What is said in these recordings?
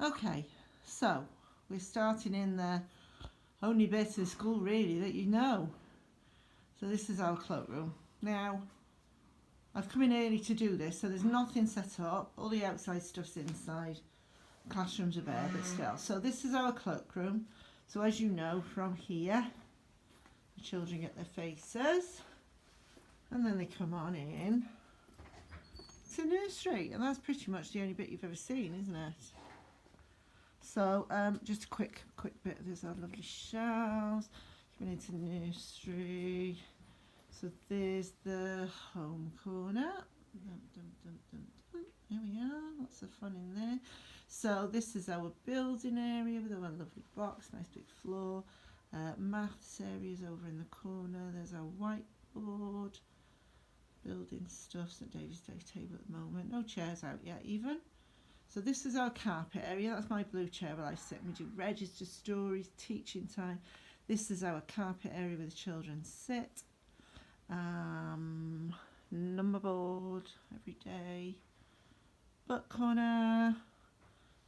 Okay, so we're starting in the only bit of school really that you know. So this is our cloakroom. Now, I've come in early to do this, so there's nothing set up. All the outside stuff's inside. Classrooms are bare, but still. So this is our cloakroom. So as you know from here, the children get their faces, and then they come on in to nursery, and that's pretty much the only bit you've ever seen, isn't it? So just a quick bit. There's our lovely shelves. Coming into nursery. So there's the home corner. Dun, dun, dun, dun, dun. There we are. Lots of fun in there. So this is our building area with our lovely box, nice big floor. Maths areas over in the corner. There's our whiteboard. Building stuff. St David's Day table at the moment. No chairs out yet even. So this is our carpet area. That's my blue chair where I sit. We do register stories, teaching time. This is our carpet area where the children sit. Number board every day. Book corner.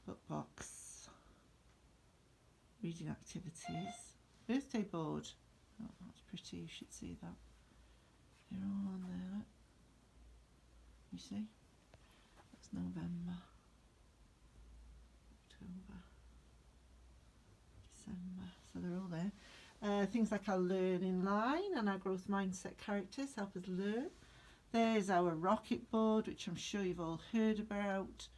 Book box. Reading activities. Birthday board. Oh, that's pretty. You should see that. They're all on there. You see? That's November. October, December, so they're all there. Things like our learning line and our growth mindset characters help us learn. There's our rocket board, which I'm sure you've all heard about.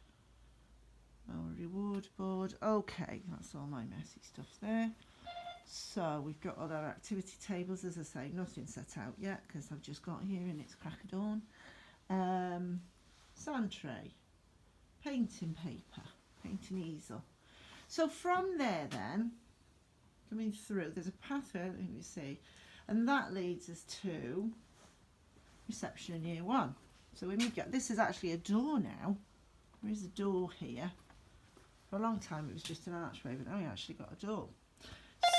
Our reward board. Okay, that's all my messy stuff there. So we've got all our activity tables. As I say, nothing set out yet because I've just got here and it's crack of dawn. Sand tray, painting paper, painting easel. So from there then, coming through, there's a pathway, let me see, and that leads us to reception in year one. So when we get, this is actually a door now. There is a door here. For a long time it was just an archway, but now we actually got a door.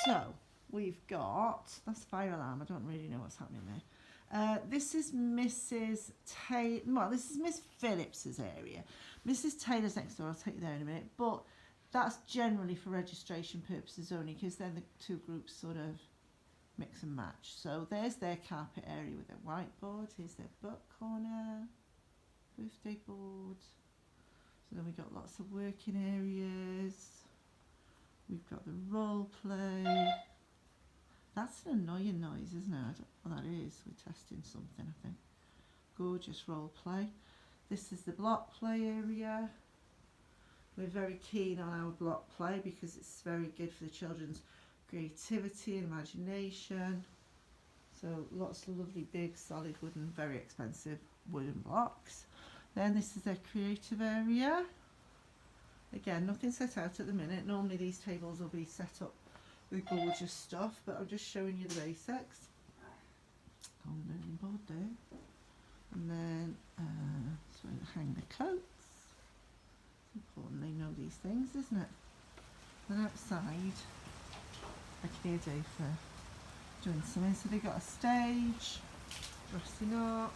So we've got, that's fire alarm, I don't really know what's happening there. This is Mrs. Taylor, well, this is Miss Phillips's area. Mrs. Taylor's next door, I'll take you there in a minute, but that's generally for registration purposes only because then the two groups sort of mix and match. So there's their carpet area with their whiteboard, here's their book corner, birthday board. So then we've got lots of working areas. We've got the role play. That's an annoying noise, isn't it? I don't know what that is. We're testing something, I think. Gorgeous role play. This is the block play area. We're very keen on our block play because it's very good for the children's creativity and imagination. So lots of lovely big solid wooden, very expensive wooden blocks. Then this is their creative area. Again, nothing set out at the minute. Normally these tables will be set up with gorgeous stuff, but I'm just showing you the basics. On the learning board there. And then, so hang the coats. It's important they know these things, isn't it? Then outside, I can hear Dave doing something. So they've got a stage, dressing up,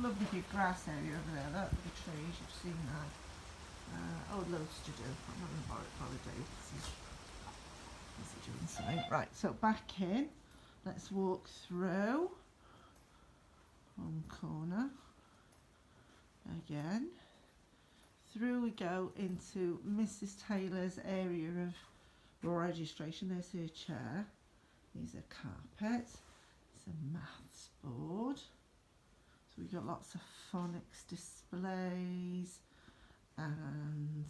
lovely big grass area over there, that with the trees, you've seen that. Oh, loads to do. I'm not going to bother Dave because he's doing something. Right, so back in. Let's walk through. Home corner. Again. Through we go into Mrs. Taylor's area of registration. There's her chair. There's a carpet. It's a maths board. So we've got lots of phonics displays. And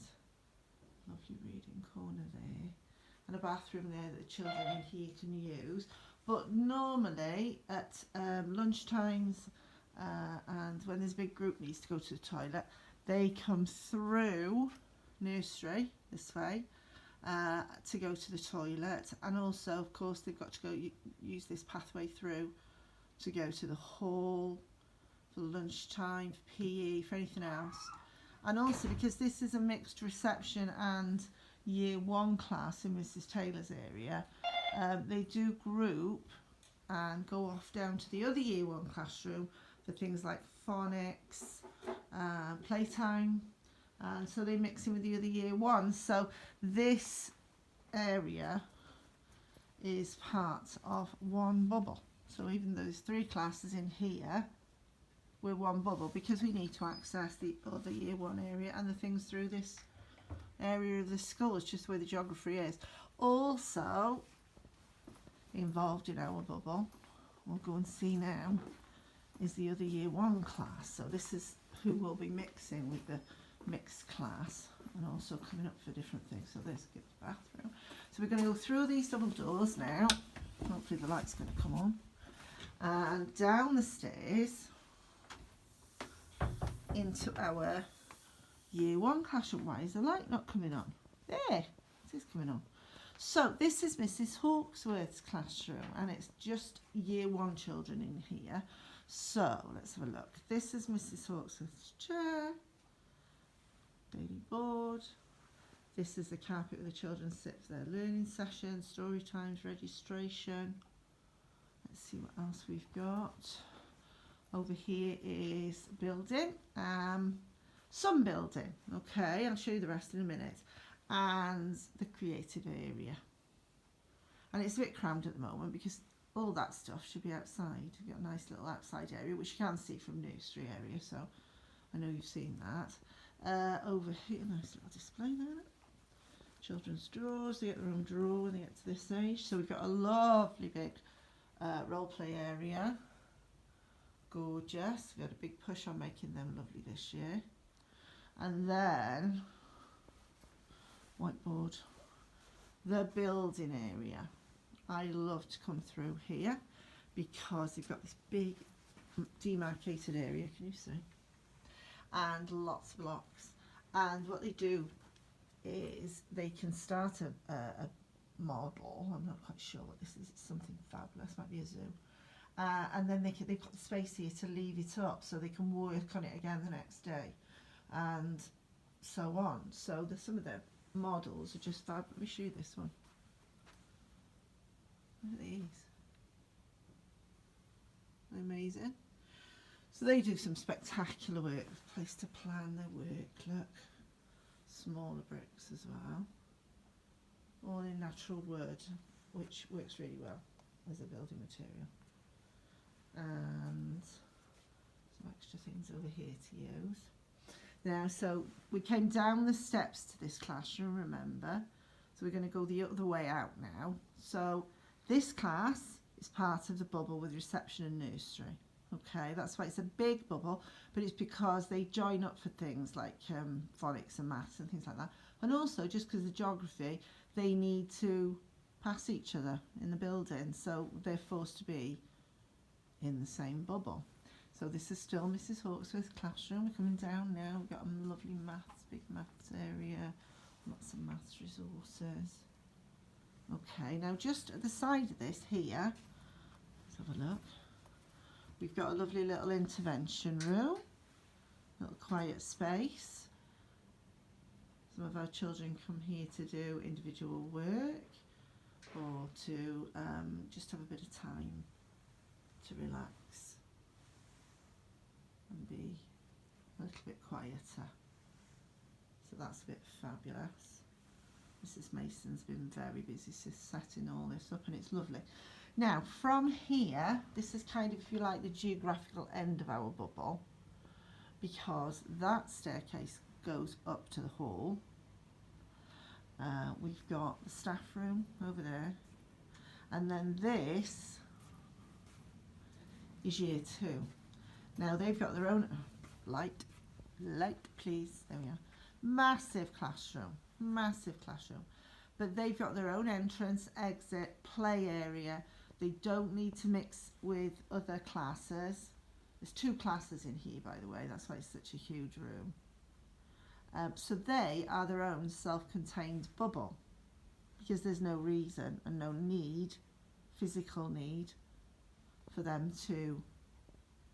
lovely reading corner there, and a bathroom there that the children in here can use. But normally at lunch times and when there's a big group needs to go to the toilet, they come through nursery this way to go to the toilet, and also of course they've got to go use this pathway through to go to the hall for lunchtime, for PE, for anything else. And also because this is a mixed reception and year one class in Mrs. Taylor's area, they do group and go off down to the other year one classroom for things like phonics, playtime, And so they mix in with the other year one. So this area is part of one bubble. So even though there's 3 classes in here, we're one bubble because we need to access the other year one area and the things through this area of the school. It's just where the geography is. Also involved in our bubble, we'll go and see now, is the other year one class. So this is who will be mixing with the mixed class and also coming up for different things. So this is the bathroom. So we're going to go through these double doors now. Hopefully the light's going to come on. And down the stairs into our year one classroom. Why is the light not coming on? There, it is coming on. So this is Mrs. Hawksworth's classroom and it's just year one children in here. So let's have a look. This is Mrs. Hawksworth's chair, daily board. This is the carpet where the children sit for their learning session, story times, registration. Let's see what else we've got. Over here is building, some building, okay, I'll show you the rest in a minute, and the creative area. And it's a bit crammed at the moment because all that stuff should be outside. You've got a nice little outside area which you can see from Nursery area, so I know you've seen that. Over here, nice little display there. Children's drawers, they get their own drawer when they get to this age. So we've got a lovely big role play area. Gorgeous. We had a big push on making them lovely this year. And then whiteboard, the building area. I love to come through here because they've got this big demarcated area, can you see? And lots of blocks. And what they do is they can start a model. I'm not quite sure what this is. It's something fabulous. Might be a zoo. And then they've got the space here to leave it up so they can work on it again the next day and so on. So some of the models are just fab. Let me show you this one. Look at these. Amazing. So they do some spectacular work. Place to plan their work. Look. Smaller bricks as well. All in natural wood, which works really well as a building material. And some extra things over here to use. Now, so we came down the steps to this classroom, remember? So we're going to go the other way out now. So this class is part of the bubble with reception and nursery. Okay, that's why it's a big bubble, but it's because they join up for things like phonics and maths and things like that. And also, just because of geography, they need to pass each other in the building, so they're forced to be in the same bubble. So this is still Mrs. Hawksworth's classroom. We're coming down now. We've got a lovely maths, big maths area, lots of maths resources. Okay, now just at the side of this here, let's have a look. We've got a lovely little intervention room, little quiet space. Some of our children come here to do individual work or to just have a bit of time to relax and be a little bit quieter. So that's a bit fabulous. Mrs. Mason's been very busy setting all this up and it's lovely. Now from here, this is kind of, if you like, the geographical end of our bubble because that staircase goes up to the hall. We've got the staff room over there and then this is year 2. Now they've got their own light please, there we are, massive classroom, but they've got their own entrance, exit, play area. They don't need to mix with other classes. There's 2 classes in here, by the way, that's why it's such a huge room. So they are their own self-contained bubble because there's no reason and no need, physical need, for them to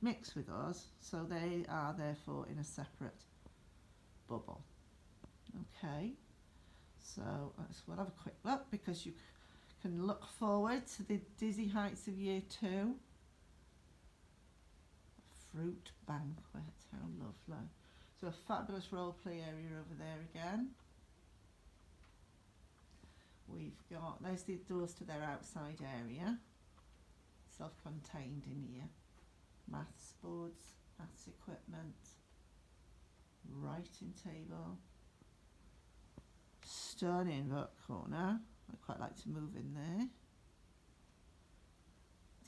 mix with us, so they are therefore in a separate bubble. Okay, so we'll have a quick look because you can look forward to the dizzy heights of year 2. A fruit banquet, how lovely. So got a fabulous role play area over there again. We've got, there's the doors to their outside area, self-contained in here. Maths boards, maths equipment, writing table, stunning book corner. I quite like to move in there.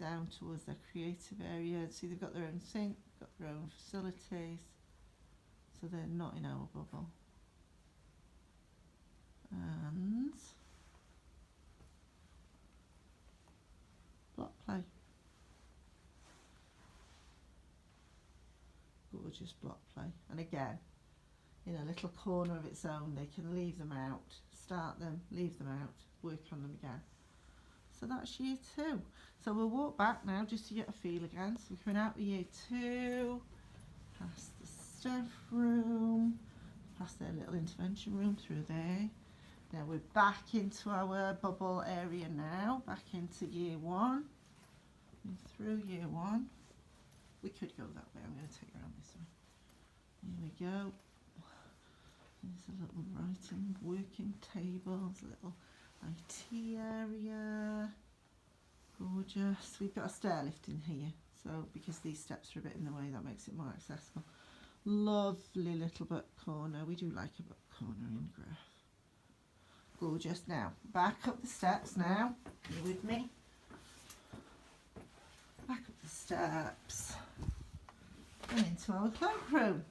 Down towards their creative area. See, they've got their own sink, got their own facilities, so they're not in our bubble. And block play. Gorgeous block play. And again, in a little corner of its own, they can leave them out, start them, leave them out, work on them again. So that's year 2. So we'll walk back now just to get a feel again. So we're coming out of year 2, past the staff room, past their little intervention room through there. Now we're back into our bubble area now, back into year 1, and through year 1. We could go that way. I'm going to take her around this way. Here we go. There's a little writing, working tables, a little IT area. Gorgeous. We've got a stair lift in here, so because these steps are a bit in the way, that makes it more accessible. Lovely little book corner. We do like a book corner in Griff. Gorgeous. Now, back up the steps now. You with me? Back up the steps and into our cloakroom.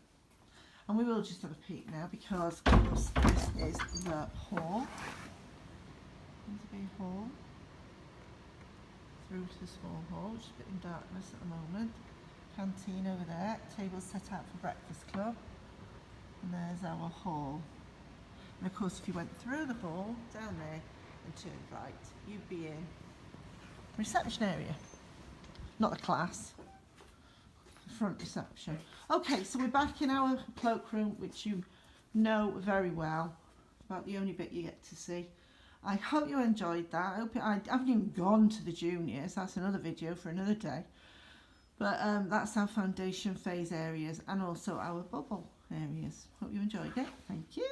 And we will just have a peek now because, of course, this is the hall. There's a big hall. Through to the small hall, just a bit in darkness at the moment. Canteen over there, tables set out for breakfast club. And there's our hall. And of course, if you went through the hall, down there, and turned right, you'd be in reception area. Not the class, the front reception. Okay, so we're back in our cloakroom, which you know very well. About the only bit you get to see. I hope you enjoyed that. I haven't even gone to the juniors. That's another video for another day. But that's our foundation phase areas and also our bubble areas. Hope you enjoyed it. Thank you.